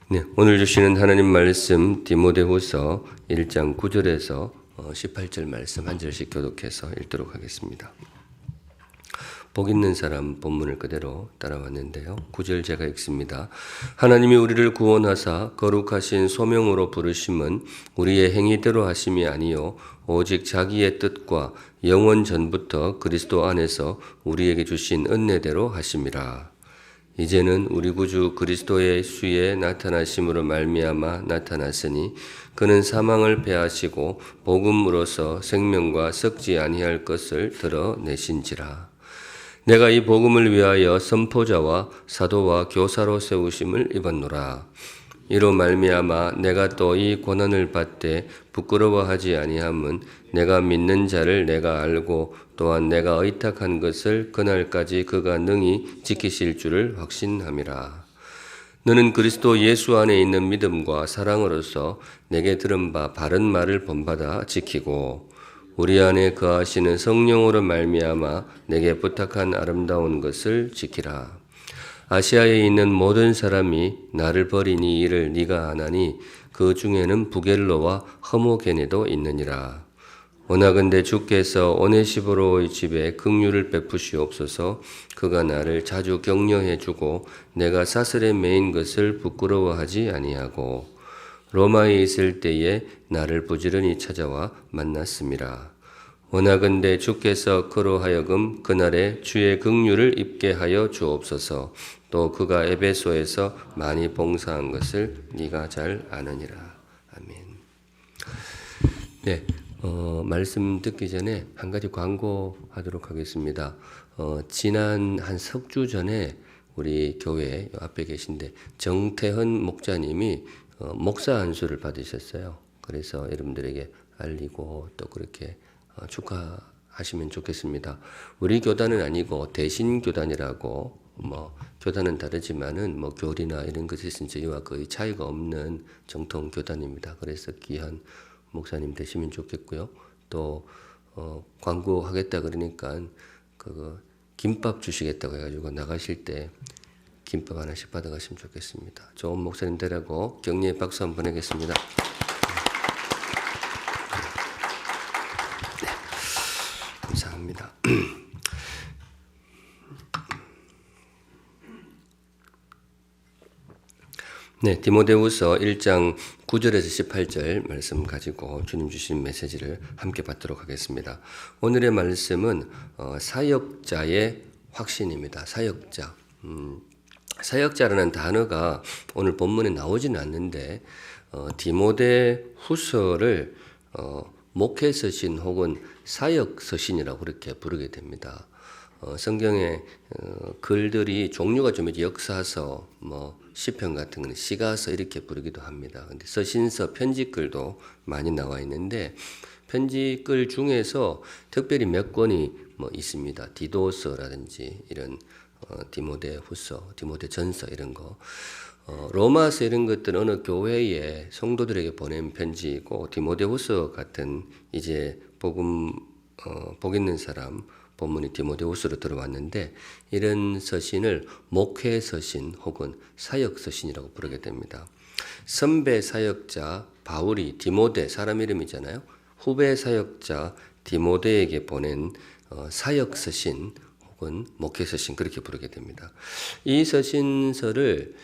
네, 오늘 주시는 하나님 말씀 디모데후서 1장 9절에서 18절 말씀 한 절씩 교독해서 읽도록 하겠습니다. 복 있는 사람 본문을 그대로 따라왔는데요. 9절 제가 읽습니다. 하나님이 우리를 구원하사 거룩하신 소명으로 부르심은 우리의 행위대로 하심이 아니요 오직 자기의 뜻과 영원 전부터 그리스도 안에서 우리에게 주신 은혜대로 하심이라. 이제는 우리 구주 그리스도의 수에 나타나심으로 말미암아 나타났으니 그는 사망을 패하시고 복음으로서 생명과 썩지 아니할 것을 드러내신지라. 내가 이 복음을 위하여 선포자와 사도와 교사로 세우심을 입었노라. 이로 말미암아 내가 또 이 고난을 받되 부끄러워하지 아니함은 내가 믿는 자를 내가 알고 또한 내가 의탁한 것을 그날까지 그가 능히 지키실 줄을 확신함이라. 너는 그리스도 예수 안에 있는 믿음과 사랑으로서 내게 들은 바 바른 말을 본받아 지키고 우리 안에 거하시는 성령으로 말미암아 내게 부탁한 아름다운 것을 지키라. 아시아에 있는 모든 사람이 나를 버리니 이를 네가 아나니 그 중에는 부겔로와 허모게네도 있느니라. 원하건대 주께서 오네시보로의 집에 긍휼을 베푸시옵소서. 그가 나를 자주 격려해 주고 내가 사슬에 매인 것을 부끄러워하지 아니하고 로마에 있을 때에 나를 부지런히 찾아와 만났음이라. 원하건대 주께서 그로 하여금 그날에 주의 긍휼을 입게 하여 주옵소서. 또 그가 에베소에서 많이 봉사한 것을 네가 잘 아느니라. 아멘. 네, 말씀 듣기 전에 한 가지 광고하도록 하겠습니다. 지난 한 석 주 전에 우리 교회 앞에 계신데 정태헌 목사님이 목사 안수를 받으셨어요. 그래서 여러분들에게 알리고 또 그렇게 축하하시면 좋겠습니다. 우리 교단은 아니고 대신교단이라고 교단은 다르지만은 교리나 이런 것에 있어서 저희와 거의 차이가 없는 정통 교단입니다. 그래서 귀한 목사님 되시면 좋겠고요. 또 광고하겠다 그러니까 그거 김밥 주시겠다고 해가지고 나가실 때 김밥 하나씩 받아가시면 좋겠습니다. 좋은 목사님 되라고 격려의 박수 한번 보내겠습니다. 네, 감사합니다. 네, 디모데후서 1장 9절에서 18절 말씀 가지고 주님 주신 메시지를 함께 받도록 하겠습니다. 오늘의 말씀은 사역자의 확신입니다. 사역자. 사역자라는 단어가 오늘 본문에 나오지는 않는데 디모데후서를 목회서신 혹은 사역서신이라고 그렇게 부르게 됩니다. 성경의 글들이 종류가 좀 역사서, 시편 같은 거는 시가서 이렇게 부르기도 합니다. 근데 서신서, 편지글도 많이 나와 있는데 편지글 중에서 특별히 몇 권이 있습니다. 디도서라든지 이런 디모데후서, 디모데전서 이런 거. 로마서 이런 것들은 어느 교회에 성도들에게 보낸 편지이고 디모데후서 같은 이제 복 있는 사람 본문이 디모데후서로 들어왔는데 이런 서신을 목회 서신 혹은 사역 서신이라고 부르게 됩니다. 선배 사역자 바울이 디모데 사람 이름이잖아요. 후배 사역자 디모데에게 보낸 사역 서신 혹은 목회 서신 그렇게 부르게 됩니다. 이 서신서를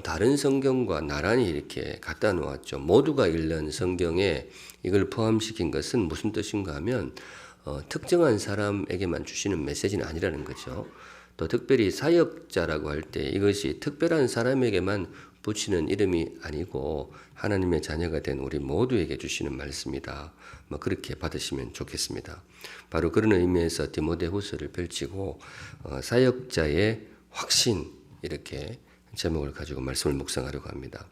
다른 성경과 나란히 이렇게 갖다 놓았죠. 모두가 읽는 성경에 이걸 포함시킨 것은 무슨 뜻인가 하면 특정한 사람에게만 주시는 메시지는 아니라는 거죠. 또 특별히 사역자라고 할 때 이것이 특별한 사람에게만 붙이는 이름이 아니고 하나님의 자녀가 된 우리 모두에게 주시는 말씀이다. 그렇게 받으시면 좋겠습니다. 바로 그런 의미에서 디모데후서를 펼치고 사역자의 확신 이렇게 제목을 가지고 말씀을 묵상하려고 합니다.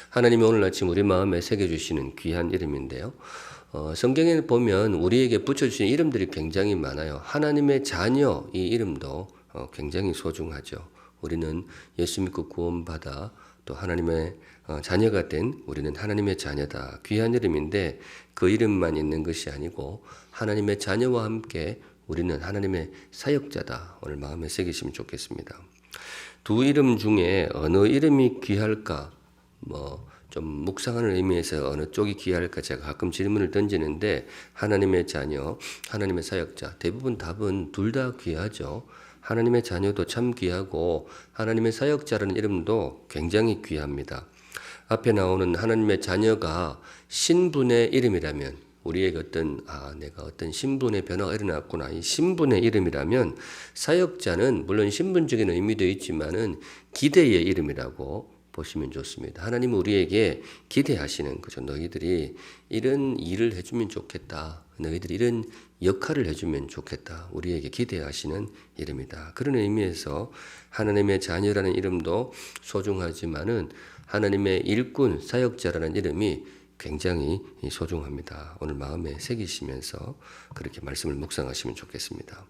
하나님이 오늘 아침 우리 마음에 새겨주시는 귀한 이름인데요. 성경에 보면 우리에게 붙여주신 이름들이 굉장히 많아요. 하나님의 자녀 이 이름도 굉장히 소중하죠. 우리는 예수 믿고 구원받아 또 하나님의 자녀가 된 우리는 하나님의 자녀다. 귀한 이름인데 그 이름만 있는 것이 아니고 하나님의 자녀와 함께 우리는 하나님의 사역자다. 오늘 마음에 새기시면 좋겠습니다. 두 이름 중에 어느 이름이 귀할까? 뭐 좀 묵상하는 의미에서 어느 쪽이 귀할까 제가 가끔 질문을 던지는데 하나님의 자녀, 하나님의 사역자 대부분 답은 둘 다 귀하죠. 하나님의 자녀도 참 귀하고 하나님의 사역자라는 이름도 굉장히 귀합니다. 앞에 나오는 하나님의 자녀가 신분의 이름이라면 우리에게 내가 어떤 신분의 변화가 일어났구나. 이 신분의 이름이라면 사역자는 물론 신분적인 의미도 있지만은 기대의 이름이라고 보시면 좋습니다. 하나님은 우리에게 기대하시는 거죠. 너희들이 이런 일을 해주면 좋겠다. 너희들이 이런 역할을 해주면 좋겠다. 우리에게 기대하시는 이름이다. 그런 의미에서 하나님의 자녀라는 이름도 소중하지만은 하나님의 일꾼, 사역자라는 이름이 굉장히 소중합니다. 오늘 마음에 새기시면서 그렇게 말씀을 묵상하시면 좋겠습니다.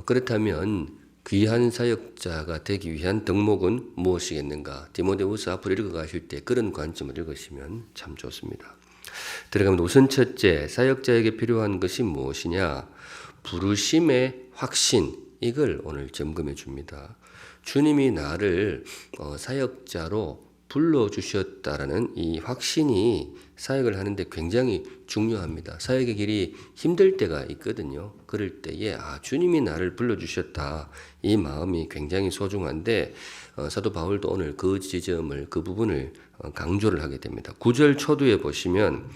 그렇다면 귀한 사역자가 되기 위한 덕목은 무엇이겠는가? 디모데후서 앞으로 읽어가실 때 그런 관점을 읽으시면 참 좋습니다. 들어가면 우선 첫째, 사역자에게 필요한 것이 무엇이냐? 부르심의 확신, 이걸 오늘 점검해 줍니다. 주님이 나를 사역자로 불러주셨다라는 이 확신이 사역을 하는데 굉장히 중요합니다. 사역의 길이 힘들 때가 있거든요. 그럴 때에 주님이 나를 불러주셨다. 이 마음이 굉장히 소중한데 사도 바울도 오늘 그 지점을 그 부분을 강조를 하게 됩니다. 9절 초두에 보시면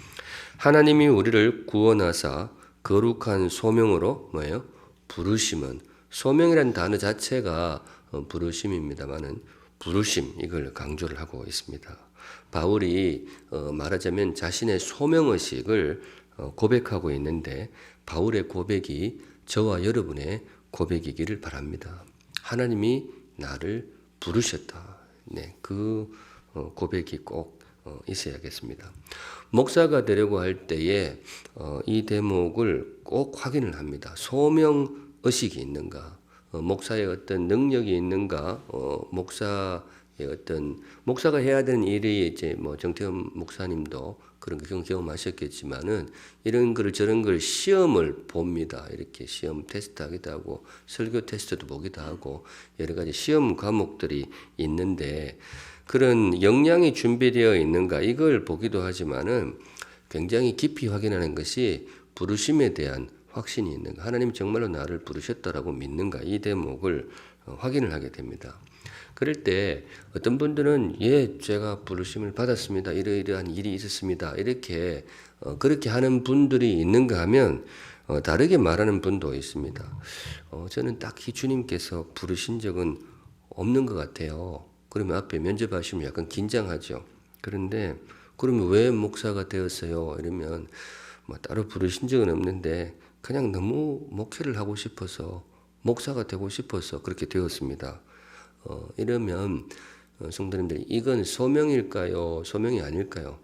하나님이 우리를 구원하사 거룩한 소명으로 뭐예요? 부르심은 소명이라는 단어 자체가 부르심입니다만은 부르심 이걸 강조를 하고 있습니다. 바울이 말하자면 자신의 소명의식을 고백하고 있는데 바울의 고백이 저와 여러분의 고백이기를 바랍니다. 하나님이 나를 부르셨다. 네, 그 고백이 꼭 있어야겠습니다. 목사가 되려고 할 때에 이 대목을 꼭 확인을 합니다. 소명의식이 있는가? 목사의 어떤 능력이 있는가? 목사가 해야 되는 일이 이제 정태현 목사님도 그런 거 경험하셨겠지만은 이런 걸 저런 걸 시험을 봅니다. 이렇게 시험 테스트하기도 하고 설교 테스트도 보기도 하고 여러 가지 시험 과목들이 있는데 그런 역량이 준비되어 있는가 이걸 보기도 하지만은 굉장히 깊이 확인하는 것이 부르심에 대한 확신이 있는가, 하나님이 정말로 나를 부르셨다라고 믿는가 이 대목을 확인을 하게 됩니다. 그럴 때 어떤 분들은 제가 부르심을 받았습니다. 이러이러한 일이 있었습니다. 이렇게 그렇게 하는 분들이 있는가 하면 다르게 말하는 분도 있습니다. 저는 딱히 주님께서 부르신 적은 없는 것 같아요. 그러면 앞에 면접하시면 약간 긴장하죠. 그런데 그러면 왜 목사가 되었어요? 이러면 따로 부르신 적은 없는데 그냥 너무 목회를 하고 싶어서 목사가 되고 싶어서 그렇게 되었습니다. 이러면 성도님들 이건 소명일까요? 소명이 아닐까요?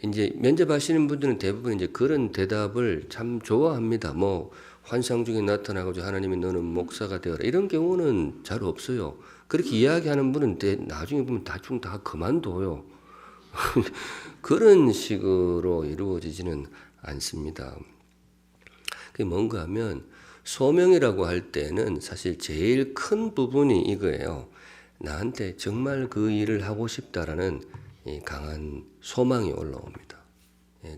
이제 면접하시는 분들은 대부분 이제 그런 대답을 참 좋아합니다. 환상 중에 나타나가지고 하나님이 너는 목사가 되어라 이런 경우는 잘 없어요. 그렇게 이야기하는 분은 나중에 보면 대충 다 그만둬요. 그런 식으로 이루어지지는 않습니다. 그게 뭔가 하면 소명이라고 할 때는 사실 제일 큰 부분이 이거예요. 나한테 정말 그 일을 하고 싶다라는 이 강한 소망이 올라옵니다.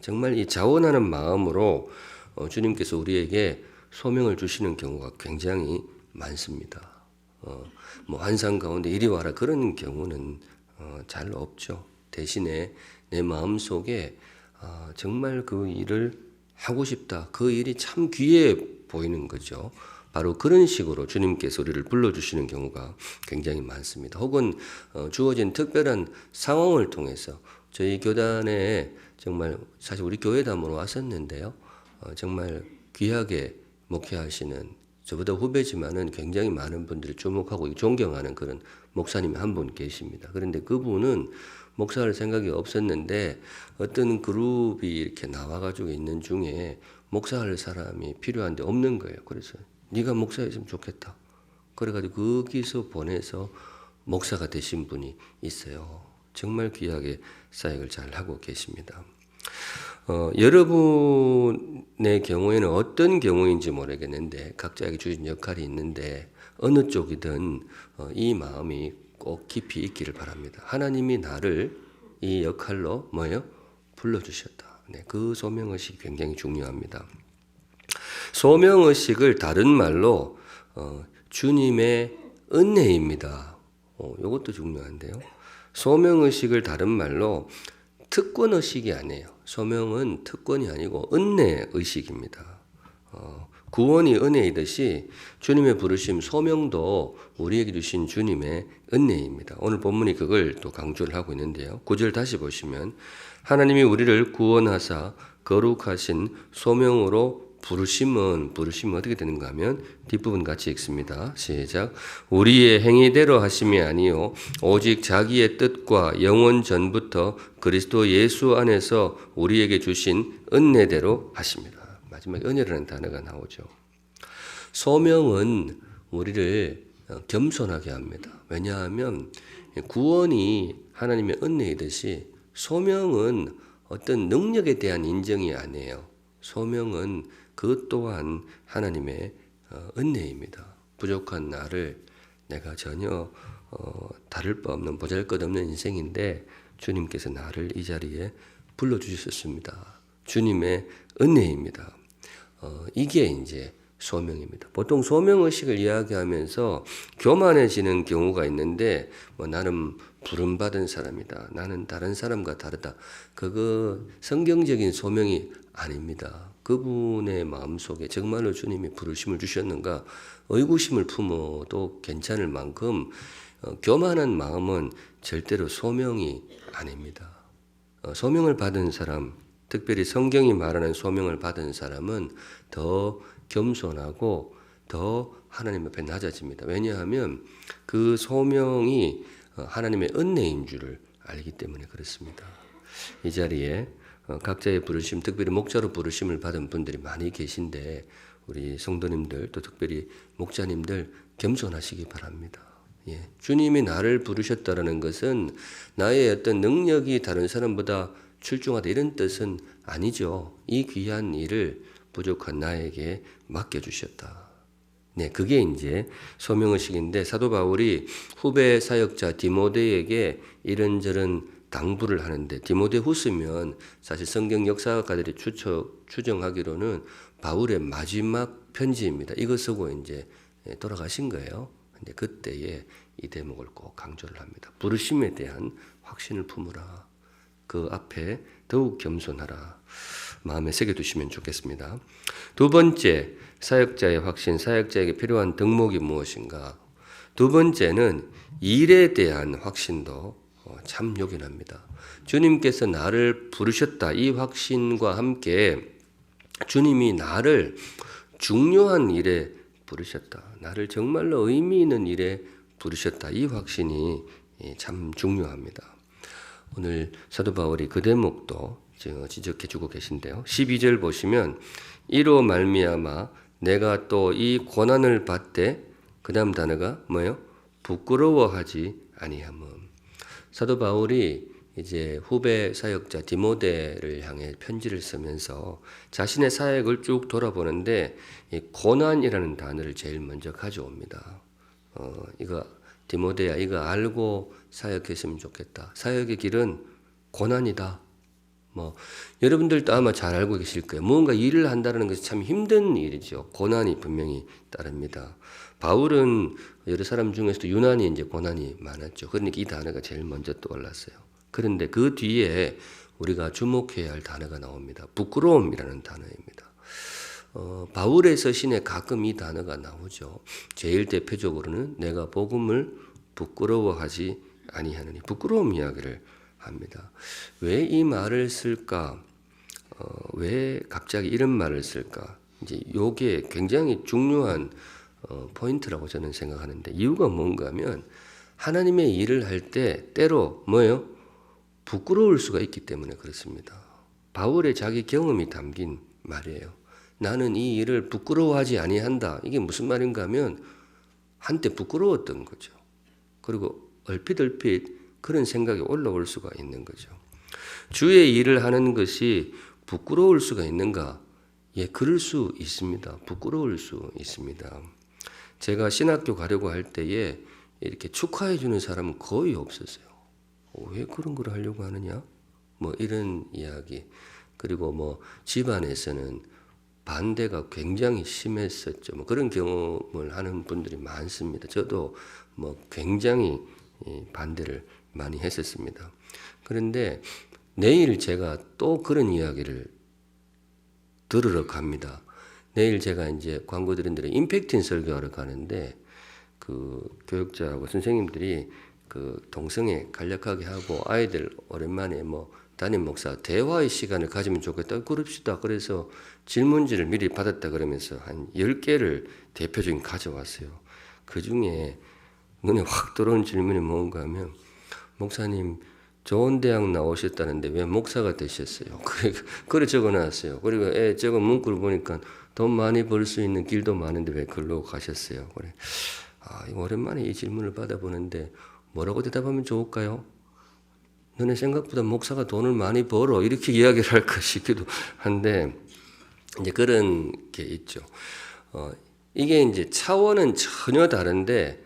정말 이 자원하는 마음으로 주님께서 우리에게 소명을 주시는 경우가 굉장히 많습니다. 환상 가운데 이리 와라 그런 경우는 잘 없죠. 대신에 내 마음 속에 정말 그 일을 하고 싶다. 그 일이 참 귀해 보이는 거죠. 바로 그런 식으로 주님께서 우리를 불러주시는 경우가 굉장히 많습니다. 혹은 주어진 특별한 상황을 통해서 저희 교단에 정말 사실 우리 교회 담으로 왔었는데요. 정말 귀하게 목회하시는 저보다 후배지만은 굉장히 많은 분들이 주목하고 존경하는 그런 목사님이 한 분 계십니다. 그런데 그분은 목사할 생각이 없었는데 어떤 그룹이 이렇게 나와가지고 있는 중에 목사할 사람이 필요한데 없는 거예요. 그래서 네가 목사했으면 좋겠다. 그래가지고 거기서 보내서 목사가 되신 분이 있어요. 정말 귀하게 사역을 잘 하고 계십니다. 여러분의 경우에는 어떤 경우인지 모르겠는데 각자에게 주신 역할이 있는데 어느 쪽이든 이 마음이 꼭 꼭 깊이 있기를 바랍니다. 하나님이 나를 이 역할로 불러주셨다. 네, 그 소명의식이 굉장히 중요합니다. 소명의식을 다른 말로 주님의 은혜입니다. 이것도 중요한데요. 소명의식을 다른 말로 특권의식이 아니에요. 소명은 특권이 아니고 은혜의식입니다. 구원이 은혜이듯이 주님의 부르심 소명도 우리에게 주신 주님의 은혜입니다. 오늘 본문이 그걸 또 강조를 하고 있는데요. 9절 다시 보시면 하나님이 우리를 구원하사 거룩하신 소명으로 부르심은 어떻게 되는가 하면 뒷부분 같이 읽습니다. 시작. 우리의 행위대로 하심이 아니요 오직 자기의 뜻과 영원 전부터 그리스도 예수 안에서 우리에게 주신 은혜대로 하십니다. 마지막에 은혜라는 단어가 나오죠. 소명은 우리를 겸손하게 합니다. 왜냐하면 구원이 하나님의 은혜이듯이 소명은 어떤 능력에 대한 인정이 아니에요. 소명은 그것 또한 하나님의 은혜입니다. 부족한 나를 내가 전혀 다를 바 없는 보잘것없는 인생인데 주님께서 나를 이 자리에 불러주셨습니다. 주님의 은혜입니다. 이게 이제 소명입니다. 보통 소명의식을 이야기하면서 교만해지는 경우가 있는데 나는 부름받은 사람이다. 나는 다른 사람과 다르다. 그거 성경적인 소명이 아닙니다. 그분의 마음속에 정말로 주님이 부르심을 주셨는가 의구심을 품어도 괜찮을 만큼 교만한 마음은 절대로 소명이 아닙니다. 소명을 받은 사람, 특별히 성경이 말하는 소명을 받은 사람은 더 겸손하고 더 하나님 앞에 낮아집니다. 왜냐하면 그 소명이 하나님의 은혜인 줄을 알기 때문에 그렇습니다. 이 자리에 각자의 부르심, 특별히 목자로 부르심을 받은 분들이 많이 계신데 우리 성도님들 또 특별히 목자님들 겸손하시기 바랍니다. 예, 주님이 나를 부르셨다라는 것은 나의 어떤 능력이 다른 사람보다 출중하다 이런 뜻은 아니죠. 이 귀한 일을 부족한 나에게 맡겨주셨다. 네, 그게 이제 소명의식인데 사도 바울이 후배 사역자 디모데에게 이런저런 당부를 하는데 디모데후서면 사실 성경 역사가들이 추정하기로는 바울의 마지막 편지입니다. 이거 쓰고 이제 돌아가신 거예요. 근데 그때에 이 대목을 꼭 강조를 합니다. 부르심에 대한 확신을 품으라. 그 앞에 더욱 겸손하라. 마음에 새겨두시면 좋겠습니다. 두 번째, 사역자의 확신, 사역자에게 필요한 덕목이 무엇인가? 두 번째는 일에 대한 확신도 참 요긴합니다. 주님께서 나를 부르셨다. 이 확신과 함께 주님이 나를 중요한 일에 부르셨다. 나를 정말로 의미 있는 일에 부르셨다. 이 확신이 참 중요합니다. 오늘 사도 바울이 그 대목도 지적해 주고 계신데요. 12절 보시면 이로 말미암아 내가 또 이 고난을 받되 그 다음 단어가 뭐예요? 부끄러워하지 아니함은. 사도 바울이 이제 후배 사역자 디모데를 향해 편지를 쓰면서 자신의 사역을 쭉 돌아보는데 이 고난이라는 단어를 제일 먼저 가져옵니다. 이거 디모데야 이거 알고 사역했으면 좋겠다. 사역의 길은 고난이다. 여러분들도 아마 잘 알고 계실 거예요. 무언가 일을 한다는 것이 참 힘든 일이죠. 고난이 분명히 따릅니다. 바울은 여러 사람 중에서도 유난히 이제 고난이 많았죠. 그러니까 이 단어가 제일 먼저 떠올랐어요. 그런데 그 뒤에 우리가 주목해야 할 단어가 나옵니다. 부끄러움이라는 단어입니다. 바울의 서신에 가끔 이 단어가 나오죠. 제일 대표적으로는 내가 복음을 부끄러워하지 아니하느니 부끄러움 이야기를 합니다. 왜 이 말을 쓸까? 왜 갑자기 이런 말을 쓸까? 이제 요게 굉장히 중요한 포인트라고 저는 생각하는데 이유가 뭔가 하면 하나님의 일을 할 때 때로 뭐예요? 부끄러울 수가 있기 때문에 그렇습니다. 바울의 자기 경험이 담긴 말이에요. 나는 이 일을 부끄러워하지 아니한다. 이게 무슨 말인가 하면 한때 부끄러웠던 거죠. 그리고 얼핏 그런 생각이 올라올 수가 있는 거죠. 주의 일을 하는 것이 부끄러울 수가 있는가? 예, 그럴 수 있습니다. 부끄러울 수 있습니다. 제가 신학교 가려고 할 때에 이렇게 축하해 주는 사람은 거의 없었어요. 왜 그런 걸 하려고 하느냐? 뭐 이런 이야기. 그리고 뭐 집안에서는 반대가 굉장히 심했었죠. 뭐 그런 경험을 하는 분들이 많습니다. 저도 뭐 굉장히 반대를 많이 했었습니다. 그런데 내일 제가 또 그런 이야기를 들으러 갑니다. 내일 제가 이제 광고 드린 대로 임팩트인 설교하러 가는데 그 교육자하고 선생님들이 그 동성애 간략하게 하고 아이들 오랜만에 뭐 담임 목사 대화의 시간을 가지면 좋겠다. 그럽시다. 그래서 질문지를 미리 받았다 그러면서 한 10개를 대표적인 가져왔어요. 그 중에 눈에 확 들어온 질문이 뭔가 하면 목사님 좋은 대학 나오셨다는데 왜 목사가 되셨어요? 그래 적어놨어요. 그리고 저거 문구를 보니까 돈 많이 벌 수 있는 길도 많은데 왜 글로 가셨어요? 그래. 이거 오랜만에 이 질문을 받아보는데 뭐라고 대답하면 좋을까요? 너네 생각보다 목사가 돈을 많이 벌어 이렇게 이야기를 할까 싶기도 한데 이제 그런 게 있죠. 이게 이제 차원은 전혀 다른데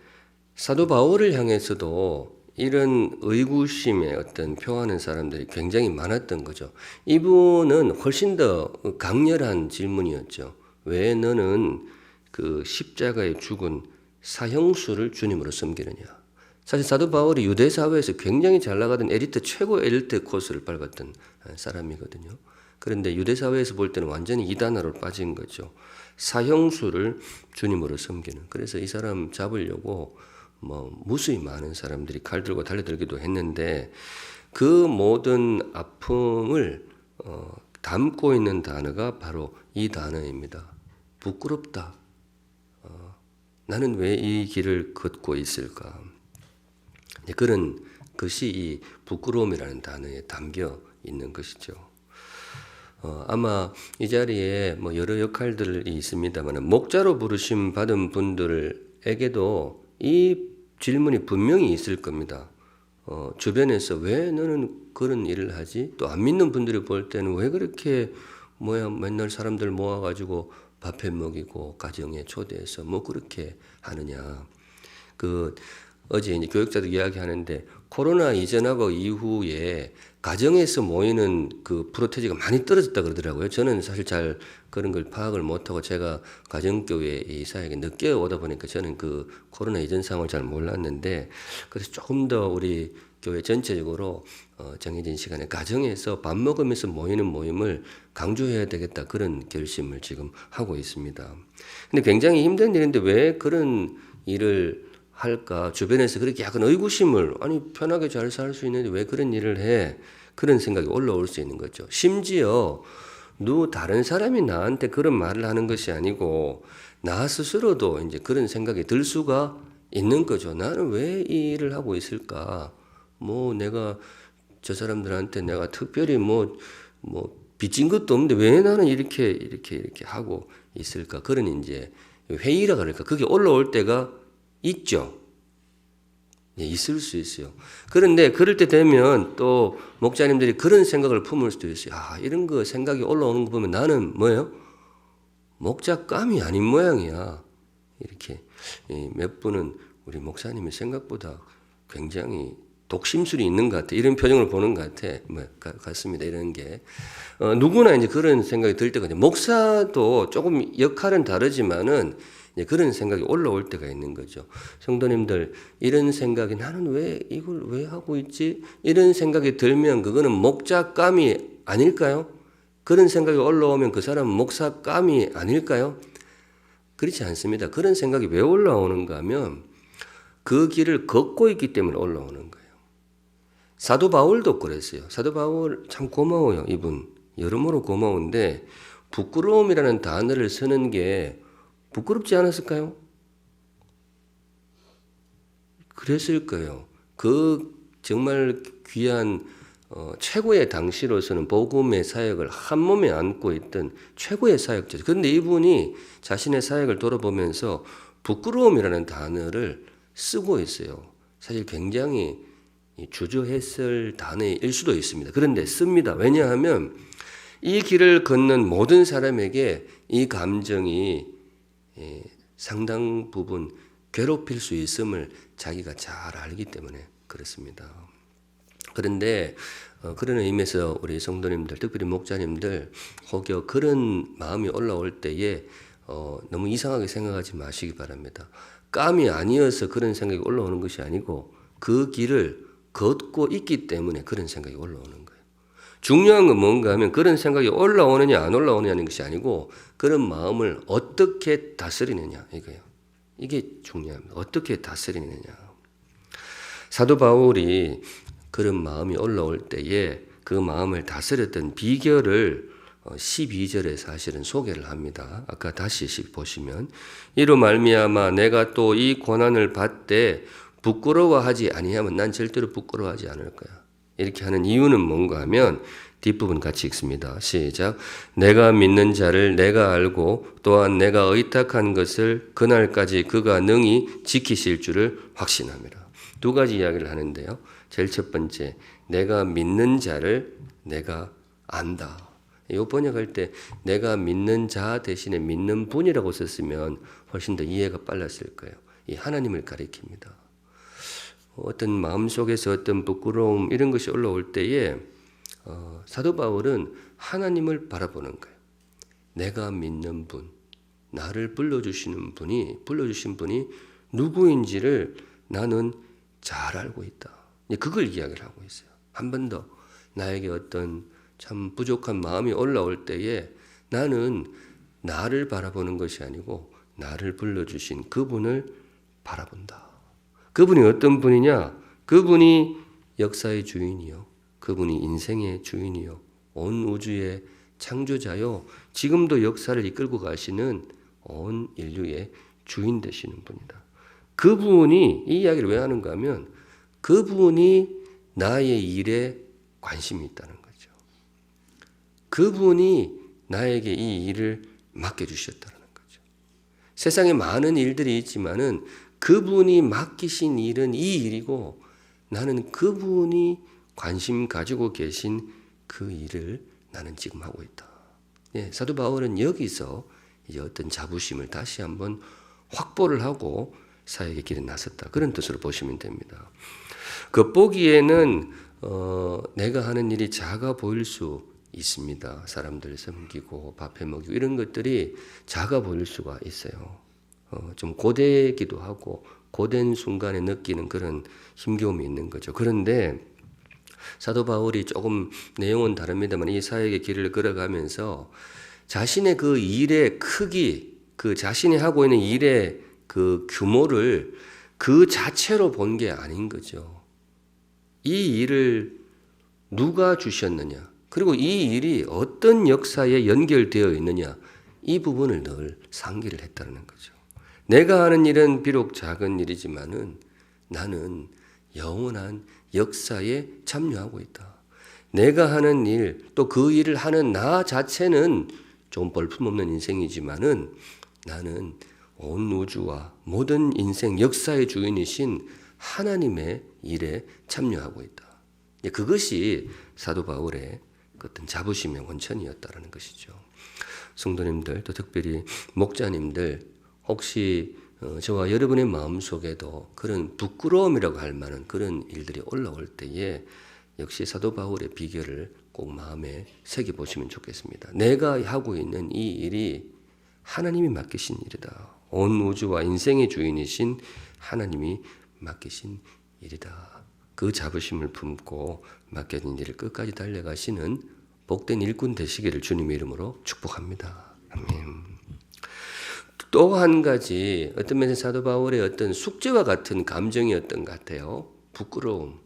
사도 바울을 향해서도 이런 의구심에 어떤 표하는 사람들이 굉장히 많았던 거죠. 이분은 훨씬 더 강렬한 질문이었죠. 왜 너는 그 십자가에 죽은 사형수를 주님으로 섬기느냐? 사실 사도 바울이 유대 사회에서 굉장히 잘 나가던 엘리트 최고 엘리트 코스를 밟았던 사람이거든요. 그런데 유대 사회에서 볼 때는 완전히 이단화로 빠진 거죠. 사형수를 주님으로 섬기는. 그래서 이 사람 잡으려고 뭐 무수히 많은 사람들이 칼 들고 달려들기도 했는데 그 모든 아픔을 담고 있는 단어가 바로 이 단어입니다. 부끄럽다. 나는 왜 이 길을 걷고 있을까? 그런 것이 이 부끄러움이라는 단어에 담겨 있는 것이죠. 아마 이 자리에 뭐 여러 역할들이 있습니다만 목자로 부르심 받은 분들에게도 이 질문이 분명히 있을 겁니다. 주변에서 왜 너는 그런 일을 하지? 또 안 믿는 분들이 볼 때는 왜 그렇게 맨날 사람들 모아가지고 밥해 먹이고 가정에 초대해서 뭐 그렇게 하느냐? 어제 이제 교육자들 이야기하는데 코로나 이전하고 이후에 가정에서 모이는 그 프로테지가 많이 떨어졌다 그러더라고요. 저는 사실 잘 그런 걸 파악을 못하고 제가 가정교회 이사에게 늦게 오다 보니까 저는 그 코로나 이전 상황을 잘 몰랐는데 그래서 조금 더 우리 교회 전체적으로 정해진 시간에 가정에서 밥 먹으면서 모이는 모임을 강조해야 되겠다 그런 결심을 지금 하고 있습니다. 근데 굉장히 힘든 일인데 왜 그런 일을 할까? 주변에서 그렇게 약간 의구심을 편하게 잘 살 수 있는데 왜 그런 일을 해? 그런 생각이 올라올 수 있는 거죠. 심지어 다른 사람이 나한테 그런 말을 하는 것이 아니고 나 스스로도 이제 그런 생각이 들 수가 있는 거죠. 나는 왜 이 일을 하고 있을까? 내가 저 사람들한테 내가 특별히 빚진 것도 없는데 왜 나는 이렇게 하고 있을까? 그런 이제 회의라 그럴까? 그게 올라올 때가 있죠. 있을 수 있어요. 그런데 그럴 때 되면 또 목자님들이 그런 생각을 품을 수도 있어요. 이런 거 생각이 올라오는 거 보면 나는 뭐예요? 목자감이 아닌 모양이야. 이렇게 몇 분은 우리 목사님이 생각보다 굉장히 독심술이 있는 것 같아. 이런 표정을 보는 것 같습니다. 이런 게. 누구나 이제 그런 생각이 들 때가 목사도 조금 역할은 다르지만은 그런 생각이 올라올 때가 있는 거죠. 성도님들, 이런 생각이 나는 왜 이걸 왜 하고 있지? 이런 생각이 들면 그거는 목자감이 아닐까요? 그런 생각이 올라오면 그 사람은 목사감이 아닐까요? 그렇지 않습니다. 그런 생각이 왜 올라오는가 하면 그 길을 걷고 있기 때문에 올라오는 거예요. 사도 바울도 그랬어요. 사도 바울 참 고마워요. 이분 여러모로 고마운데 부끄러움이라는 단어를 쓰는 게 부끄럽지 않았을까요? 그랬을 거예요. 그 정말 귀한 최고의 당시로서는 복음의 사역을 한 몸에 안고 있던 최고의 사역자죠. 그런데 이분이 자신의 사역을 돌아보면서 부끄러움이라는 단어를 쓰고 있어요. 사실 굉장히 주저했을 단어일 수도 있습니다. 그런데 씁니다. 왜냐하면 이 길을 걷는 모든 사람에게 이 감정이 상당 부분 괴롭힐 수 있음을 자기가 잘 알기 때문에 그렇습니다. 그런데 그런 의미에서 우리 성도님들, 특별히 목자님들 혹여 그런 마음이 올라올 때에 너무 이상하게 생각하지 마시기 바랍니다. 깜이 아니어서 그런 생각이 올라오는 것이 아니고 그 길을 걷고 있기 때문에 그런 생각이 올라오는 거예요. 중요한 건 뭔가 하면 그런 생각이 올라오느냐 안 올라오느냐는 것이 아니고 그런 마음을 어떻게 다스리느냐 이거예요. 이게 중요합니다. 어떻게 다스리느냐. 사도 바울이 그런 마음이 올라올 때에 그 마음을 다스렸던 비결을 12절에 사실은 소개를 합니다. 아까 다시 보시면 이로 말미암아 내가 또 이 고난을 받되 부끄러워하지 아니하면 난 절대로 부끄러워하지 않을 거야. 이렇게 하는 이유는 뭔가 하면 뒷부분 같이 읽습니다. 시작. 내가 믿는 자를 내가 알고 또한 내가 의탁한 것을 그날까지 그가 능히 지키실 줄을 확신함이라. 두 가지 이야기를 하는데요. 제일 첫 번째, 내가 믿는 자를 내가 안다. 이 번역할 때 내가 믿는 자 대신에 믿는 분이라고 썼으면 훨씬 더 이해가 빨랐을 거예요. 이 하나님을 가리킵니다. 어떤 마음속에서 어떤 부끄러움 이런 것이 올라올 때에 사도 바울은 하나님을 바라보는 거예요. 내가 믿는 분, 나를 불러주신 분이 누구인지를 나는 잘 알고 있다. 그걸 이야기를 하고 있어요. 한 번 더 나에게 어떤 참 부족한 마음이 올라올 때에 나는 나를 바라보는 것이 아니고 나를 불러주신 그분을 바라본다. 그분이 어떤 분이냐? 그분이 역사의 주인이요. 그분이 인생의 주인이요. 온 우주의 창조자요. 지금도 역사를 이끌고 가시는 온 인류의 주인 되시는 분이다. 그분이 이 이야기를 왜 하는가 하면 그분이 나의 일에 관심이 있다는 거죠. 그분이 나에게 이 일을 맡겨주셨다는 거죠. 세상에 많은 일들이 있지만은 그분이 맡기신 일은 이 일이고 나는 그분이 관심 가지고 계신 그 일을 나는 지금 하고 있다. 예, 사도 바울은 여기서 이제 어떤 자부심을 다시 한번 확보를 하고 사역의 길에 나섰다. 그런 뜻으로 보시면 됩니다. 겉보기에는 내가 하는 일이 작아 보일 수 있습니다. 사람들 섬기고 밥해 먹이고 이런 것들이 작아 보일 수가 있어요. 좀 고되기도 하고 고된 순간에 느끼는 그런 힘겨움이 있는 거죠. 그런데 사도 바울이 조금 내용은 다릅니다만 이 사역의 길을 걸어가면서 자신의 그 일의 크기, 그 자신이 하고 있는 일의 그 규모를 그 자체로 본 게 아닌 거죠. 이 일을 누가 주셨느냐, 그리고 이 일이 어떤 역사에 연결되어 있느냐, 이 부분을 늘 상기를 했다는 거죠. 내가 하는 일은 비록 작은 일이지만은 나는 영원한 역사에 참여하고 있다. 내가 하는 일, 또 그 일을 하는 나 자체는 좀 볼품없는 인생이지만은 나는 온 우주와 모든 인생 역사의 주인이신 하나님의 일에 참여하고 있다. 그것이 사도 바울의 어떤 자부심의 원천이었다는 것이죠. 성도님들, 또 특별히 목자님들, 혹시 저와 여러분의 마음속에도 그런 부끄러움이라고 할 만한 그런 일들이 올라올 때에 역시 사도 바울의 비결을 꼭 마음에 새겨보시면 좋겠습니다. 내가 하고 있는 이 일이 하나님이 맡기신 일이다. 온 우주와 인생의 주인이신 하나님이 맡기신 일이다. 그 자부심을 품고 맡겨진 일을 끝까지 달려가시는 복된 일꾼 되시기를 주님의 이름으로 축복합니다. 아멘. 또 한 가지 어떤 면에서 사도 바울의 어떤 숙제와 같은 감정이었던 것 같아요. 부끄러움.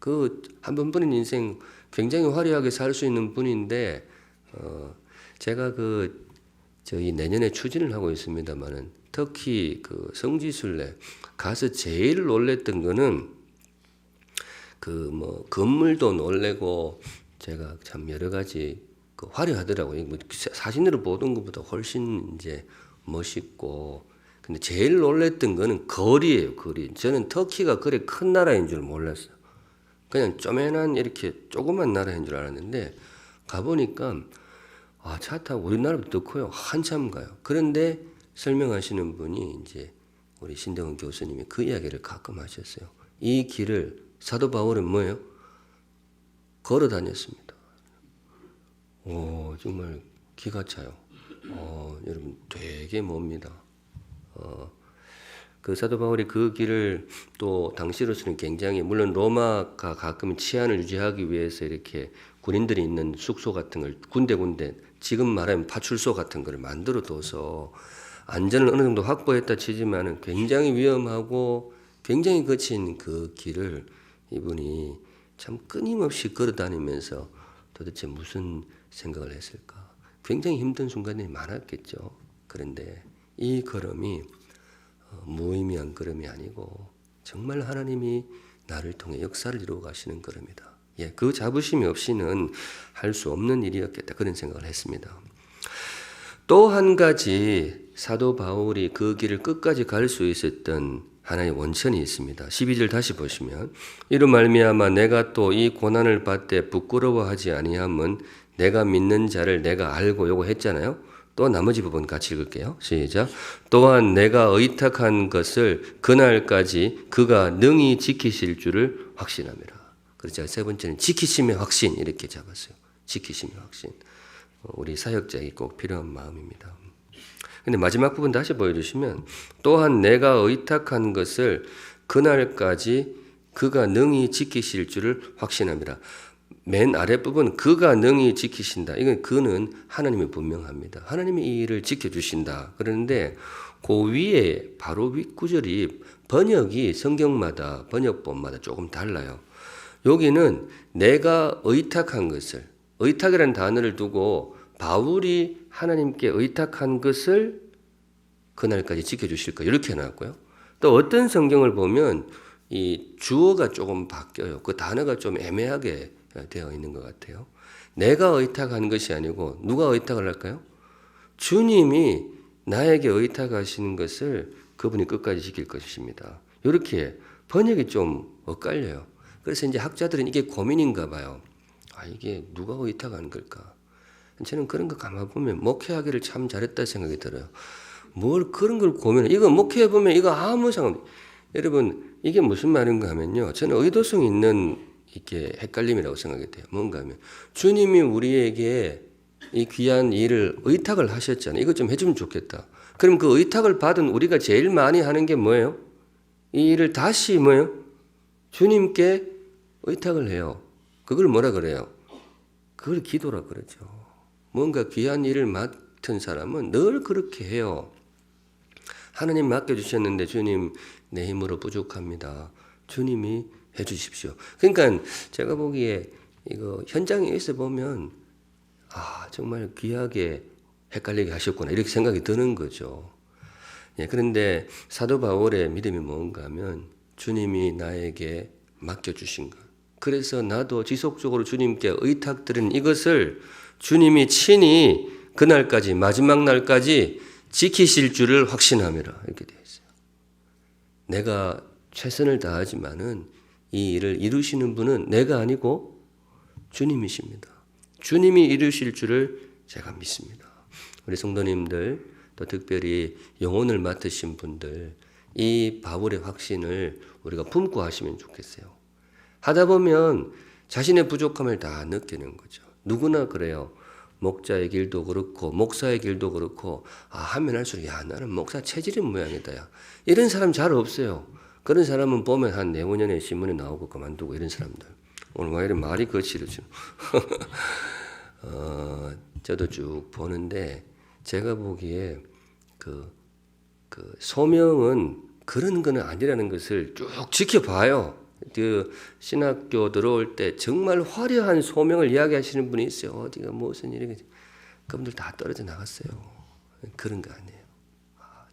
그 한 번뿐인 인생 굉장히 화려하게 살 수 있는 분인데 제가 저희 내년에 추진을 하고 있습니다만은 특히 그 성지순례 가서 제일 놀랬던 거는 건물도 놀래고 제가 참 여러 가지 화려하더라고요. 사진으로 보던 것보다 훨씬 이제 멋있고. 근데 제일 놀랬던 거는 거리예요, 거리. 저는 터키가 그래 큰 나라인 줄 몰랐어요. 그냥 쪼매난 이렇게 조그만 나라인 줄 알았는데 가보니까 차 타고 우리나라보다 더 커요. 한참 가요. 그런데 설명하시는 분이 이제 우리 신대원 교수님이 그 이야기를 가끔 하셨어요. 이 길을 사도 바울은 뭐예요? 걸어 다녔습니다. 오, 정말 기가 차요. 여러분 되게 멉니다. 그 사도 바울이 그 길을 또 당시로서는 굉장히, 물론 로마가 가끔 치안을 유지하기 위해서 이렇게 군인들이 있는 숙소 같은 걸 군데 지금 말하면 파출소 같은 걸 만들어 둬서 안전을 어느 정도 확보했다 치지만은 굉장히 위험하고 굉장히 거친 그 길을 이분이 참 끊임없이 걸어 다니면서 도대체 무슨 생각을 했을까? 굉장히 힘든 순간이 많았겠죠. 그런데 이 걸음이 무의미한 걸음이 아니고 정말 하나님이 나를 통해 역사를 이루어 가시는 걸음이다. 예, 그 자부심이 없이는 할 수 없는 일이었겠다. 그런 생각을 했습니다. 또 한 가지 사도 바울이 그 길을 끝까지 갈 수 있었던 하나의 원천이 있습니다. 12절 다시 보시면 이로 말미암아 내가 또 이 고난을 받되 부끄러워하지 아니함은 내가 믿는 자를 내가 알고, 요거 했잖아요. 또 나머지 부분 같이 읽을게요. 시작. 또한 내가 의탁한 것을 그날까지 그가 능히 지키실 줄을 확신함이라. 그래서 제가 세 번째는 지키심의 확신 이렇게 잡았어요. 지키심의 확신. 우리 사역자에게 꼭 필요한 마음입니다. 근데 마지막 부분 다시 보여주시면 또한 내가 의탁한 것을 그날까지 그가 능히 지키실 줄을 확신함이라. 맨 아랫부분 그가 능히 지키신다. 이건 그는 하나님이 분명합니다. 하나님이 이 일을 지켜주신다. 그런데 그 위에 바로 윗구절이 번역이 성경마다 번역본마다 조금 달라요. 여기는 내가 의탁한 것을, 의탁이라는 단어를 두고 바울이 하나님께 의탁한 것을 그날까지 지켜주실 거예요. 이렇게 해놨고요. 또 어떤 성경을 보면 이 주어가 조금 바뀌어요. 그 단어가 좀 애매하게 되어 있는 것 같아요. 내가 의탁한 것이 아니고 누가 의탁을 할까요? 주님이 나에게 의탁하시는 것을 그분이 끝까지 지킬 것입니다. 이렇게 번역이 좀 엇갈려요. 그래서 이제 학자들은 이게 고민인가 봐요. 이게 누가 의탁한 걸까? 저는 그런 거 가만 보면 목회하기를 참 잘했다 생각이 들어요. 뭘 그런 걸 고민해. 이거 목회해 보면 이거 아무 상관. 여러분 이게 무슨 말인가 하면요. 저는 의도성 있는 이렇게 헷갈림이라고 생각이 돼요. 뭔가 하면 주님이 우리에게 이 귀한 일을 의탁을 하셨잖아요. 이거 좀 해주면 좋겠다. 그럼 그 의탁을 받은 우리가 제일 많이 하는 게 뭐예요? 이 일을 다시 뭐예요? 주님께 의탁을 해요. 그걸 뭐라 그래요? 그걸 기도라 그러죠. 뭔가 귀한 일을 맡은 사람은 늘 그렇게 해요. 하나님 맡겨주셨는데 주님 내 힘으로 부족합니다. 주님이 해주십시오. 그러니까 제가 보기에 이거 현장에 있어 보면 정말 귀하게 헷갈리게 하셨구나 이렇게 생각이 드는 거죠. 예, 그런데 사도 바울의 믿음이 뭔가 하면 주님이 나에게 맡겨주신 것. 그래서 나도 지속적으로 주님께 의탁드린 이것을 주님이 친히 그날까지 마지막 날까지 지키실 줄을 확신함이라 이렇게 되어 있어요. 내가 최선을 다하지만은 이 일을 이루시는 분은 내가 아니고 주님이십니다. 주님이 이루실 줄을 제가 믿습니다. 우리 성도님들 또 특별히 영혼을 맡으신 분들 이 바울의 확신을 우리가 품고 하시면 좋겠어요. 하다 보면 자신의 부족함을 다 느끼는 거죠. 누구나 그래요. 목자의 길도 그렇고 목사의 길도 그렇고 하면 할수록 나는 목사 체질이 모양이다. 야. 이런 사람 잘 없어요. 그런 사람은 보면 한 내후년에 신문에 나오고 그만두고 이런 사람들. 오늘 왜 이런 말이 거칠어져. 저도 쭉 보는데 제가 보기에 그 소명은 그런 건 아니라는 것을 쭉 지켜봐요. 그 신학교 들어올 때 정말 화려한 소명을 이야기하시는 분이 있어요. 어디가 무슨 일이 그분들 다 떨어져 나갔어요. 그런 거 아니에요.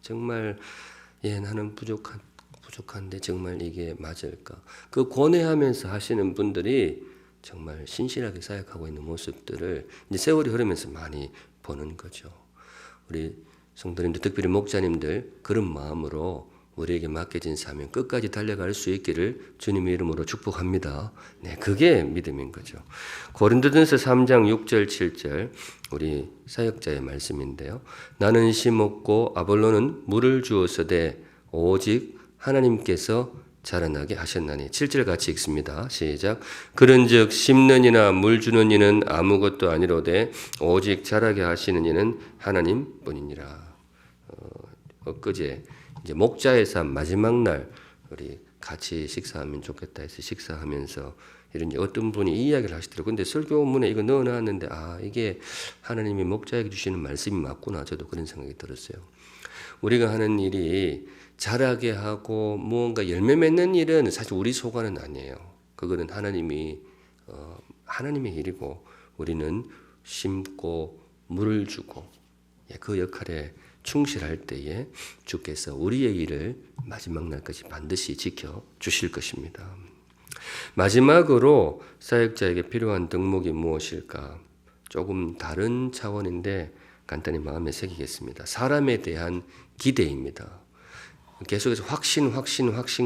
정말 나는 부족한데 정말 이게 맞을까? 그 고뇌하면서 하시는 분들이 정말 신실하게 사역하고 있는 모습들을 이제 세월이 흐르면서 많이 보는 거죠. 우리 성도님들, 특별히 목자님들 그런 마음으로 우리에게 맡겨진 사명 끝까지 달려갈 수 있기를 주님의 이름으로 축복합니다. 네, 그게 믿음인 거죠. 고린도전서 3장 6절 7절 우리 사역자의 말씀인데요. 나는 심었고 아볼로는 물을 주었으되 오직 하나님께서 자라나게 하셨나니. 7절 같이 읽습니다. 시작. 그런즉 심는 이나 물 주는 이는 아무것도 아니로되 오직 자라게 하시는 이는 하나님뿐이니라. 엊그제 이제 목자의 삶 마지막 날 우리 같이 식사하면 좋겠다 해서 식사하면서 이런 어떤 분이 이 이야기를 하시더라고요. 근데 설교문에 이거 넣어놨는데 이게 하나님이 목자에게 주시는 말씀이 맞구나. 저도 그런 생각이 들었어요. 우리가 하는 일이 자라게 하고 무언가 열매 맺는 일은 사실 우리 소관은 아니에요. 그거는 하나님의 일이고 우리는 심고 물을 주고 그 역할에 충실할 때에 주께서 우리의 일을 마지막 날까지 반드시 지켜 주실 것입니다. 마지막으로 사역자에게 필요한 덕목이 무엇일까? 조금 다른 차원인데 간단히 마음에 새기겠습니다. 사람에 대한 기대입니다. 계속해서 확신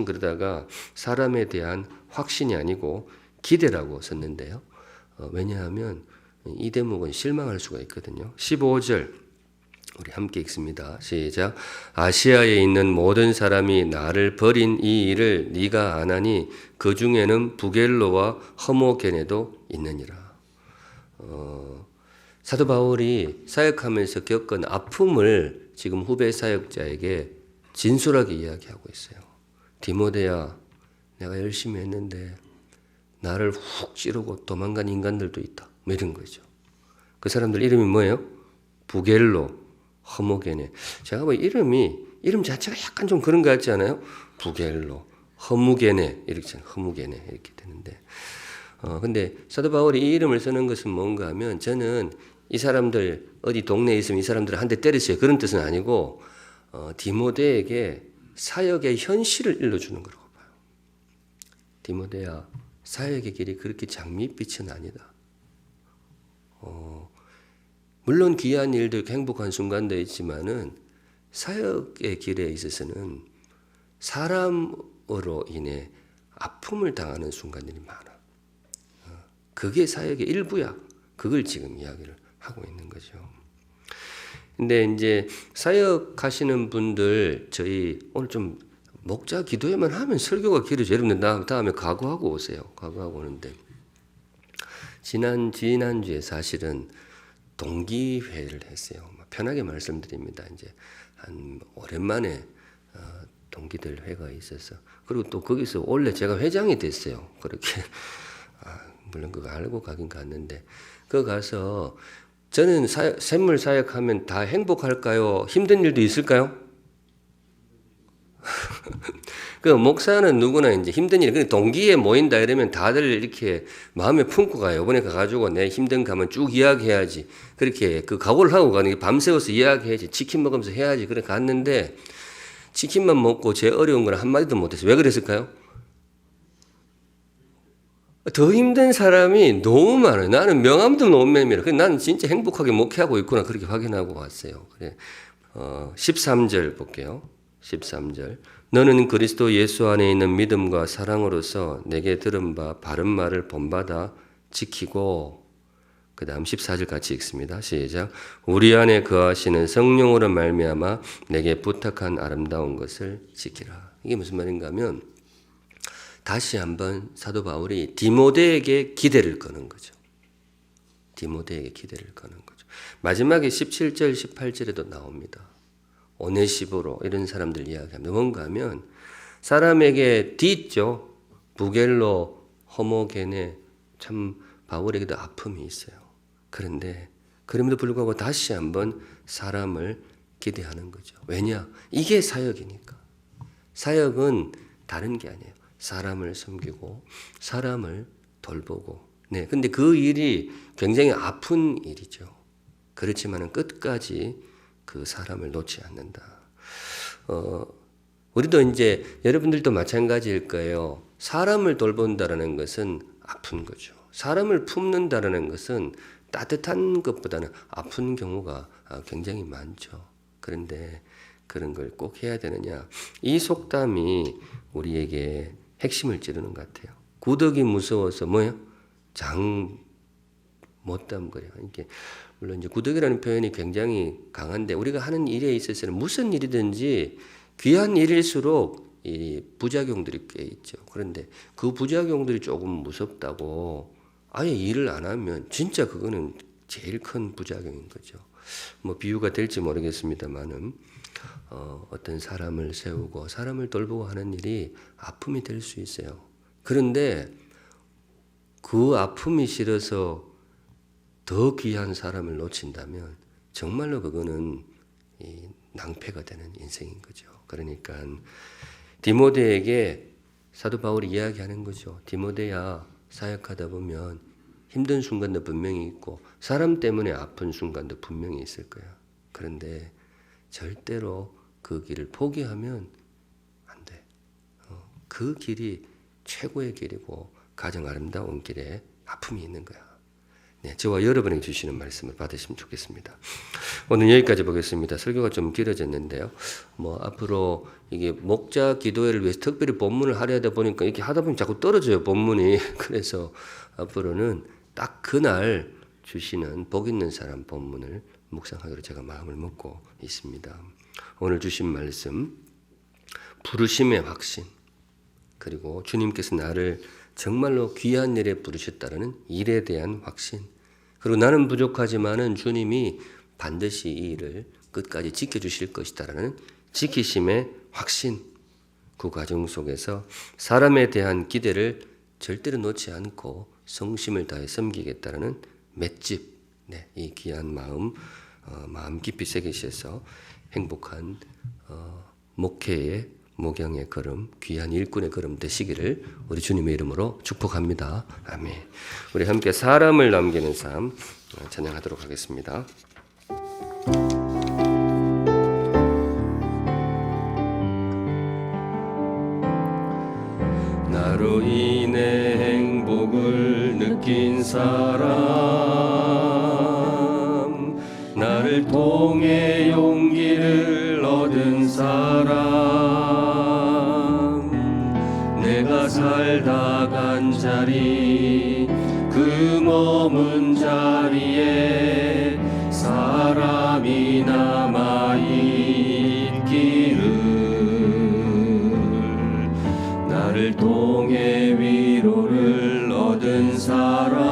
그러다가 사람에 대한 확신이 아니고 기대라고 썼는데요. 왜냐하면 이 대목은 실망할 수가 있거든요. 15절 우리 함께 읽습니다. 시작. 아시아에 있는 모든 사람이 나를 버린 이 일을 네가 아나니 그 중에는 부겔로와 허모게네도 있느니라. 사도 바울이 사역하면서 겪은 아픔을 지금 후배 사역자에게 진솔하게 이야기하고 있어요. 디모데야, 내가 열심히 했는데 나를 훅 찌르고 도망간 인간들도 있다. 뭐 이런 거죠. 그 사람들 이름이 뭐예요? 부겔로, 허모게네. 제가 뭐 이름 자체가 약간 좀 그런 것 같지 않아요? 부겔로, 허무게네 이렇게 허무게네 이렇게 되는데, 근데 사도 바울이 이 이름을 쓰는 것은 뭔가 하면 저는 이 사람들 어디 동네에 있으면 이 사람들을 한 대 때리세요 그런 뜻은 아니고 디모데에게 사역의 현실을 일러주는 거라고 봐요. 디모데야, 사역의 길이 그렇게 장밋빛은 아니다. 물론 귀한 일도 행복한 순간도 있지만은 사역의 길에 있어서는 사람으로 인해 아픔을 당하는 순간들이 많아. 그게 사역의 일부야. 그걸 지금 이야기를 하고 있는 거죠. 근데 이제 사역하시는 분들 저희 오늘 좀 목자 기도회만 하면 설교가 길어져. 여러분들 다음에 각오하고 오세요. 각오하고 오는데 지난주에 사실은 동기회를 했어요. 편하게 말씀드립니다. 이제 한 오랜만에 동기들 회가 있어서 그리고 또 거기서 원래 제가 회장이 됐어요. 그렇게 물론 그거 알고 가긴 갔는데 그 가서 저는 샘물 사역하면 다 행복할까요? 힘든 일도 있을까요? 그 목사는 누구나 이제 힘든 일, 동기에 모인다 이러면 다들 이렇게 마음에 품고 가요. 이번에 가가지고 내 힘든 거 하면 쭉 이야기해야지. 그렇게 그 각오를 하고 가는 게 밤새워서 이야기해야지. 치킨 먹으면서 해야지. 그래 갔는데 치킨만 먹고 제 어려운 걸 한마디도 못했어요. 왜 그랬을까요? 더 힘든 사람이 너무 많아요. 나는 명함도 못 맵니다. 나는 진짜 행복하게 목회하고 있구나. 그렇게 확인하고 왔어요. 그래. 13절 볼게요. 13절. 너는 그리스도 예수 안에 있는 믿음과 사랑으로서 내게 들은 바 바른 말을 본받아 지키고, 그 다음 14절 같이 읽습니다. 시작. 우리 안에 거하시는 성령으로 말미암아 내게 부탁한 아름다운 것을 지키라. 이게 무슨 말인가 하면 다시 한번 사도 바울이 디모데에게 기대를 거는 거죠. 디모데에게 기대를 거는 거죠. 마지막에 17절, 18절에도 나옵니다. 오네시보로 이런 사람들 이야기합니다. 뭔가 하면 사람에게 뒤있죠. 부겔로, 허모게네, 참 바울에게도 아픔이 있어요. 그런데 그럼에도 불구하고 다시 한번 사람을 기대하는 거죠. 왜냐? 이게 사역이니까. 사역은 다른 게 아니에요. 사람을 섬기고 사람을 돌보고. 네, 근데 그 일이 굉장히 아픈 일이죠. 그렇지만은 끝까지 그 사람을 놓지 않는다. 우리도 이제 여러분들도 마찬가지일 거예요. 사람을 돌본다라는 것은 아픈 거죠. 사람을 품는다라는 것은 따뜻한 것보다는 아픈 경우가 굉장히 많죠. 그런데 그런 걸 꼭 해야 되느냐? 이 속담이 우리에게 핵심을 찌르는 것 같아요. 구더기 무서워서 뭐예요? 장 못 담그려. 이게 물론 이제 구더기라는 표현이 굉장히 강한데 우리가 하는 일에 있어서는 무슨 일이든지 귀한 일일수록 이 부작용들이 꽤 있죠. 그런데 그 부작용들이 조금 무섭다고 아예 일을 안 하면 진짜 그거는 제일 큰 부작용인 거죠. 뭐 비유가 될지 모르겠습니다만은 어떤 사람을 세우고 사람을 돌보고 하는 일이 아픔이 될 수 있어요. 그런데 그 아픔이 싫어서 더 귀한 사람을 놓친다면 정말로 그거는 낭패가 되는 인생인 거죠. 그러니까 디모데에게 사도 바울이 이야기하는 거죠. 디모데야, 사역하다 보면 힘든 순간도 분명히 있고 사람 때문에 아픈 순간도 분명히 있을 거야. 그런데 절대로 그 길을 포기하면 안 돼. 그 길이 최고의 길이고 가장 아름다운 길에 아픔이 있는 거야. 네, 저와 여러분에게 주시는 말씀을 받으시면 좋겠습니다. 오늘 여기까지 보겠습니다. 설교가 좀 길어졌는데요. 뭐 앞으로 이게 목자 기도회를 위해서 특별히 본문을 하려다 보니까 이렇게 하다 보면 자꾸 떨어져요, 본문이. 그래서 앞으로는 딱 그날 주시는 복 있는 사람 본문을 묵상하기로 제가 마음을 먹고 있습니다. 오늘 주신 말씀, 부르심의 확신, 그리고 주님께서 나를 정말로 귀한 일에 부르셨다는 일에 대한 확신, 그리고 나는 부족하지만은 주님이 반드시 이 일을 끝까지 지켜주실 것이다라는 지키심의 확신, 그 과정 속에서 사람에 대한 기대를 절대로 놓지 않고 성심을 다해 섬기겠다라는 맷집, 네, 이 귀한 마음 깊이 새기셔서 행복한 목회의 목양의 걸음, 귀한 일꾼의 걸음 되시기를 우리 주님의 이름으로 축복합니다. 아멘. 우리 함께 사람을 남기는 삶 찬양하도록 하겠습니다. 나로 인해 행복을 느낀 사람, 나를 통해 용기를 얻은 사람, 내가 살다 간 자리, 그 머문 자리에 사람이 남아있기를, 나를 통해 위로를 얻은 사람,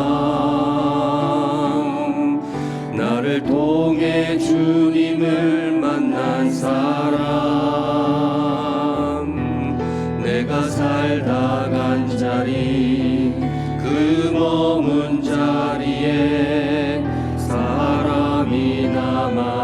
나를 통해 주님을 만난 사람, 내가 살다 간 자리, 그 머문 자리에 사람이 남아있기를,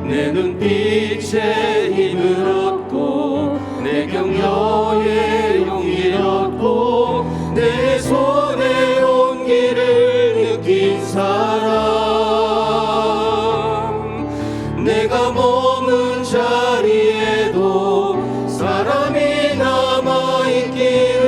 내 눈빛에 힘을 얻고 내 격려에 용기를 얻고 내 손에 온기를 느낀 사람, 내가 머문 자리에도 사람이 남아있기를,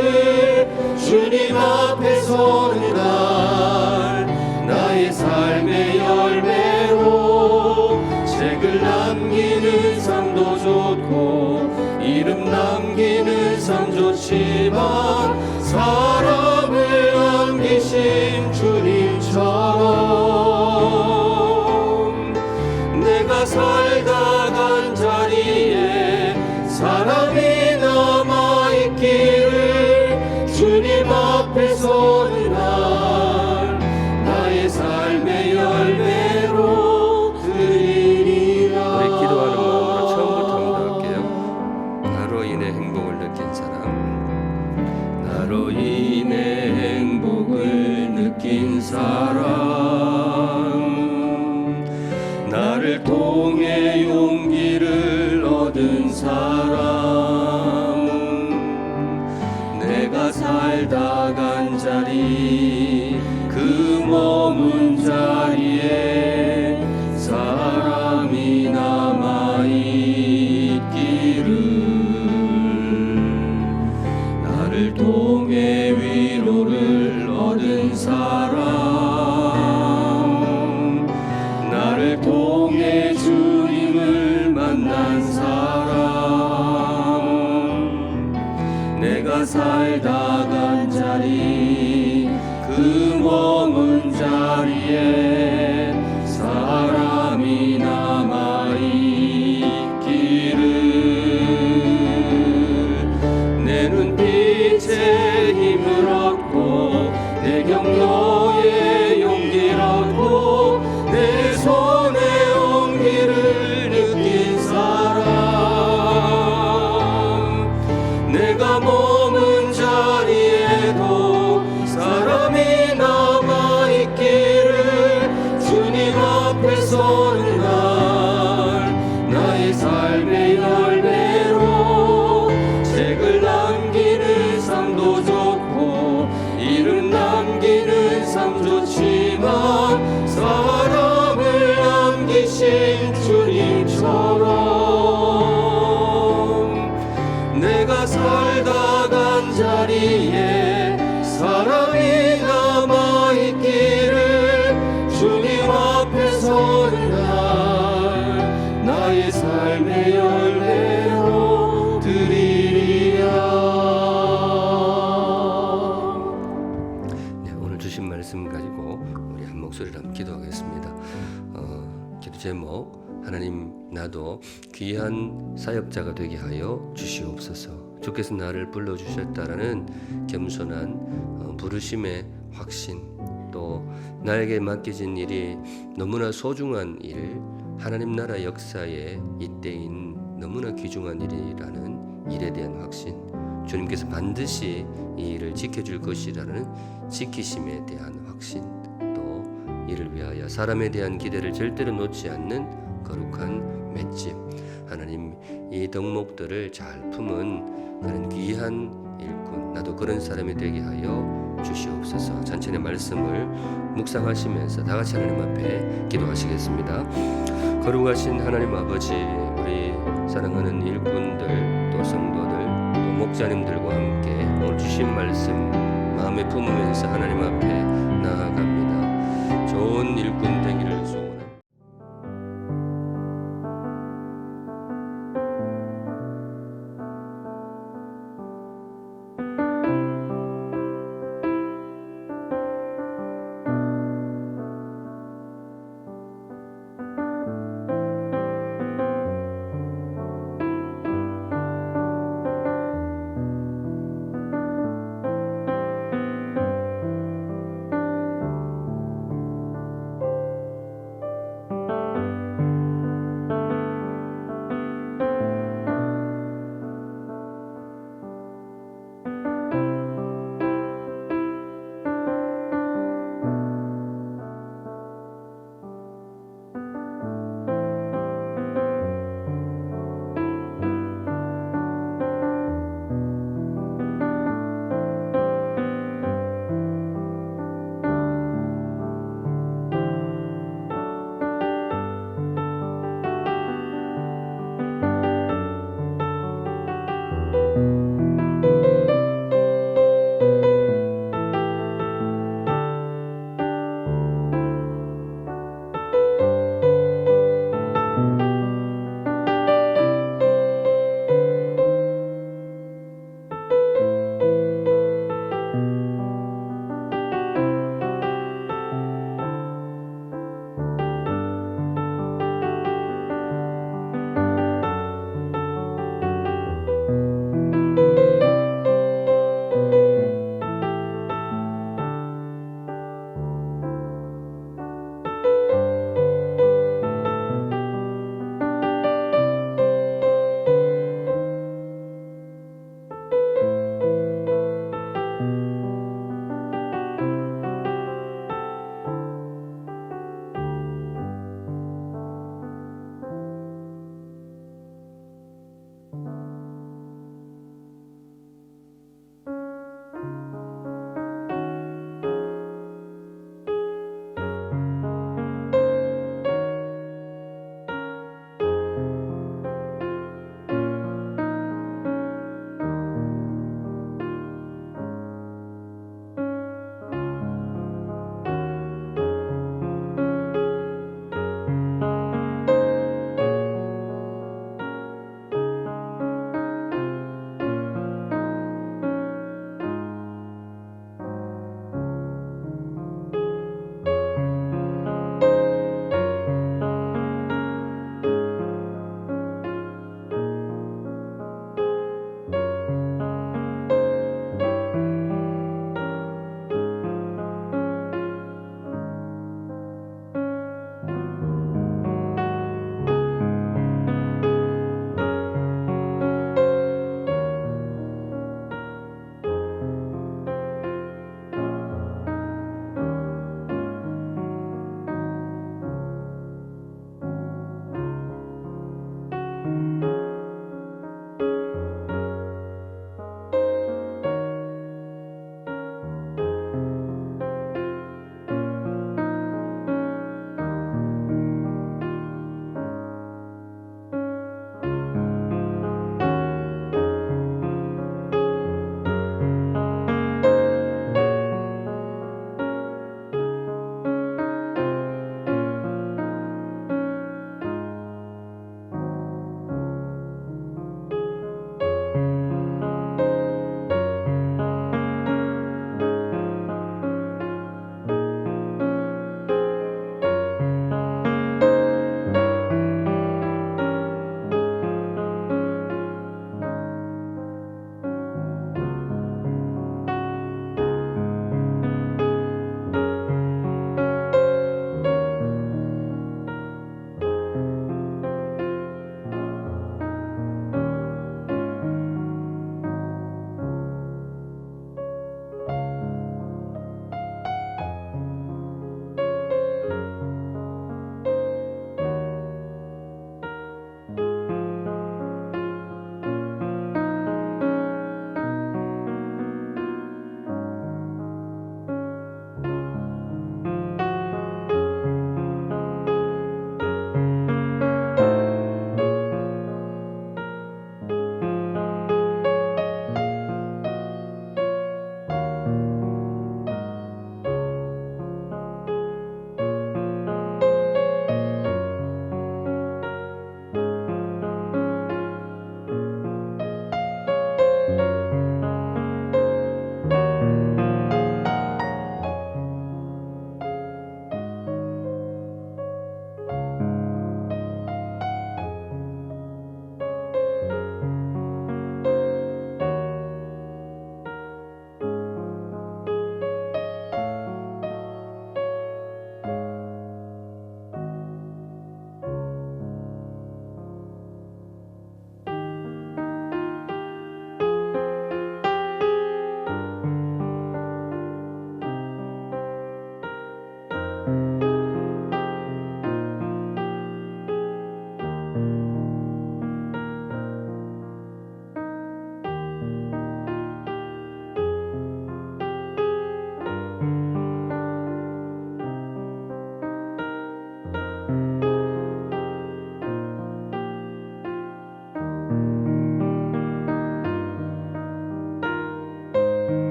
주님 앞에 서는 날 나의 삶의 열매로 책을 남기는 삶도 좋고 이름 남기는 삶 좋지만 사람을 남기신 주님처럼 내가 살다 간 자리에 사람이 남아있기를, 주님 앞에 서는 날 나의 삶의 열매로 드리리라. 우리 기도하는 마음으로 처음부터 한번 할게요. 나로 인해 행복을 느낀 사람, 나로 인해 행복을 느낀 사람, 나를 통해 용기를 얻은 사람, 내가 살다 간 자리, 그 머문 자리에 사람이 남아있기를, 나를 통해 위로를 얻은 사람, 나를 통해 주님을 만난 사람, 내가 살다 간 자리, 그 머문 자리에 사람이 새 힘을 얻고 내 격려의 용기를 얻고 내 손에 온기를 느낀 사람 내가 머문 자리에도 사람이 남아있기를 주님 앞에 서는 날 나의 삶의 열매로 책을 남기는 삶도 좋고 이름 남기는 삶 좋지만 사람을 남기신 주님처럼 내가 살다 간 자리에 사람이 남아있기를 주님 앞에 서는 날 나의 삶의 열매로 드리리라. 네, 오늘 주신 말씀 가지고 우리 한 목소리로 한번 기도하겠습니다. 기도 제목 하나님 나도 귀한 사역자가 되게 하여 주시옵소서. 주께서 나를 불러주셨다라는 겸손한 부르심의 확신 또 나에게 맡겨진 일이 너무나 소중한 일 하나님 나라 역사에 이때인 너무나 귀중한 일이라는 일에 대한 확신 주님께서 반드시 이 일을 지켜줄 것이라는 지키심에 대한 확신 또 이를 위하여 사람에 대한 기대를 절대로 놓지 않는 거룩한 맷집 하나님 이 덕목들을 잘 품은 그런 귀한 일꾼 나도 그런 사람이 되게 하여 주시옵소서. 전체의 말씀을 묵상하시면서 다 같이 하나님 앞에 기도하시겠습니다. 거룩하신 하나님 아버지 우리 사랑하는 일꾼들 또 성도들 또 목자님들과 함께 오늘 주신 말씀 마음에 품으면서 하나님 앞에 나아갑니다. 좋은 일꾼 되기를